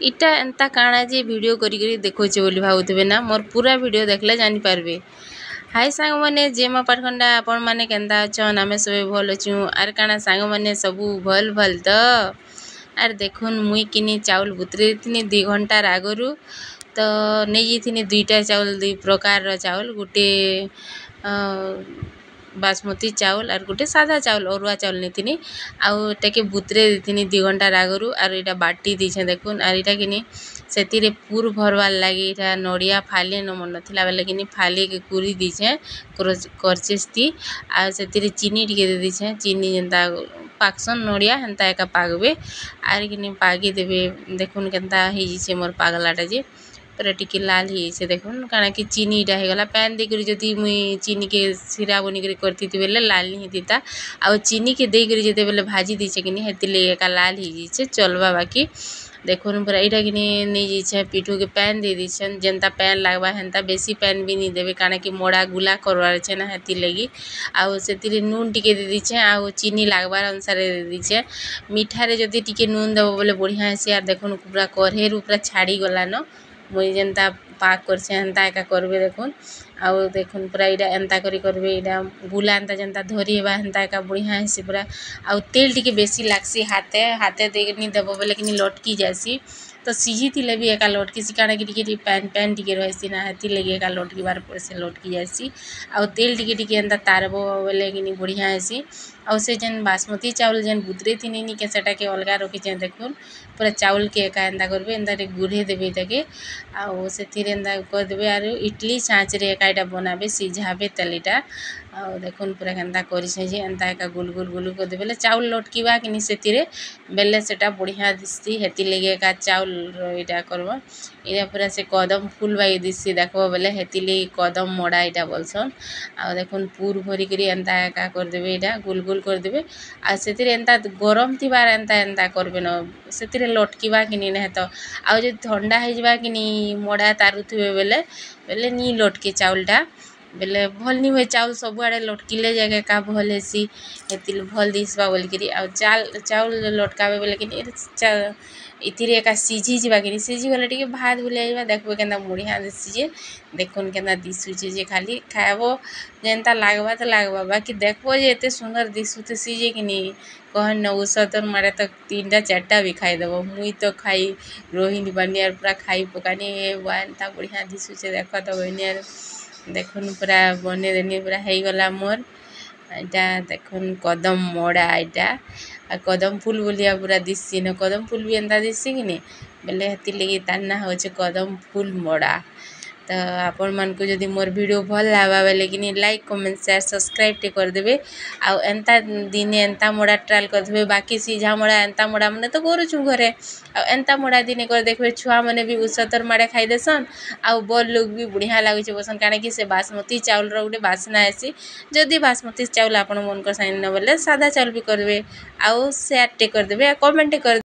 इटा एंता काଣା जे वीडियो करी करी देखोचे बोली भाबुथिबे ना मोर पूरा वीडियो देखले जानि पारबे। हाय सांग माने जेमा पारखंडा आपण माने केंदा अछन आमे सबे भल अछु आर काଣା सांग माने सबु भल भल त आर देखुन मुई किनी चाउल बुतरे थिनी 2 घंटा आगरु तो नै जिथिनी दुईटा चाउल दुई प्रकार रो चाउल गुटे बासमती चाउल और गोटे सादा चाउल अरुआ चाउल नेथिनी आउ एटाके बुतरे देथिनी 2 घंटा आगरु आर एटा बाटी दिछे देखुन आर एटा किनी सेतिरे पूर भरवार लागी एटा नडिया फाली न मन नथिला बेले किनी फाली के कुरी दिछे करचेस्ती आ सेतिरे चीनी टिके दे दिछे चीनी जेंता पाकसन नडिया हेंता एका पागबे आर किनी पागी देबे देखुन केंता हि जिसे मोर पागलाटा जे पूरा टिके लाल ही से देखुन काना कि चीनी डा हे गला पैन दे करी जदी मुई चीनी के सिरा बनी करी करती बेले लाल ही दिता आ चीनी के दे करी जते बेले भाजी दिछे किनी हेतिले एका लाल ही जिछे चलबा बाकी देखुन पूरा एटा किनी नै जिछे पिठू के पैन दे दिछन जेंता पैन लागबा हेंता बेसी पैन भी नी देबे काना कि मोड़ा गुला करवार छे ना हेति लगी आ सेतिरे नून टिके दे दिछे आ चीनी लागबार अनुसार दे दिछे मीठा रे जदी टिके नून देबो बोले बढ़िया हेसी आ देखुन पूरा कढ़े रु पूरा छाड़ी गला न मुई जेंता पाक करछे हेंता एका करबे देखुन आउ देखुन पूरा एटा एंता करी करबे एटा गुला एंता जेंता धरी हेबा हेंता एका बढ़िया हेसी पूरा आउ तेल टिके बेसी लागसी हाथे हाथे दे नि देबो बोले कि लटकी जासी तो सिझी थिले भी एका लटकी काना कि टिके पैन पैन टिके रहसी ना हेति लगी एका लटकी बार पर से लटकी जासी आउ तेल टिके टिके एंता तारबो बोले कि बढ़िया हेसी आउ से जेन बासमती चावल जेन बुतरे थिनी नि के सेटा के अलगा रखी जे देखुन पूरा चावल के एका एंता करबे एंता रे गुरे देबे ताके आउ सेथिरे एंता कर देबे आरो इडली छांच रे एका एटा बनाबे सिझाबे तलीटा आउ देखुन पूरा केंता करिसे जे एंता एका गुल गुल गुल कर देबे चावल लटकीबा कि सेथिरे बेले सेटा बढ़िया दिसती हेति लगे एका चावल एटा करबो एटा पूरा से कदम फूल बाई दिसती देखबो बेले हेति लगी कदम मोड़ा एटा बोलसन आ देखुन पूर भरी करी एंता एका कर देबे एटा गुल गुल कर देबे आ सेतिरे एंता गरम थिबार एंता एंता करबे न सेतिरे लटकीबा कि नि ने तो आ जे ठंडा हे जबा कि नि मोड़ा तारुथिबे बेले बेले नी लटके चावलटा बेले भल नी होय चावल सब आड़े लटकिले जाके का भल हेसी हेतिल भल दिसबा बोल करी आ चावल लटकाबे बेले कि इथिरे एका सिझी जिबा कि सिझी गले टिके भात भुलिया जिबा देखबो केंता बढ़िया दिसि जे देखुन केंता दिसुचे जे खाली खाबो जेंता लागबा त लागबा बाकी देखबो जे एते सुंदर दिसुतसी जे कि नि कहन न उसतन मारे तक 3टा 4टा भी खाई देबो मुई तो खाई रोहिणी बनियार पूरा खाई पकानी वा एंता बढ़िया दिसुचे देखो तो बनियार देखुन पूरा बने देनी पूरा हे गला मोर एटा देखुन कदम मोड़ा एटा आ कदम फूल बोलिया पूरा दिससी न कदम फूल भी एंता दिससी कि नि बेले हेति लगी तार ना होचे कदम फूल मोड़ा तो आपण मन को जदि मोर वीडियो भल लावा बेले कि लाइक कमेंट शेयर सब्सक्राइब टे कर देबे आ एंता दिने एंता मोड़ा ट्रायल कर देबे बाकी सीझा मोड़ा एंता मोड़ा माने तो करूछु घरे आ एंता मोड़ा दिने कर देखबे छुआ माने भी उसतर माड़े खाई देसन आ बड़ लोग भी बढ़िया लागुचे बसन काणे कि से बासमती चावल रो गुटे बासना आसी जदि बासमती चावल आपण मन को साइन न बोले सादा चावल भी करबे आ शेयर टे कर देबे आ कमेंट कर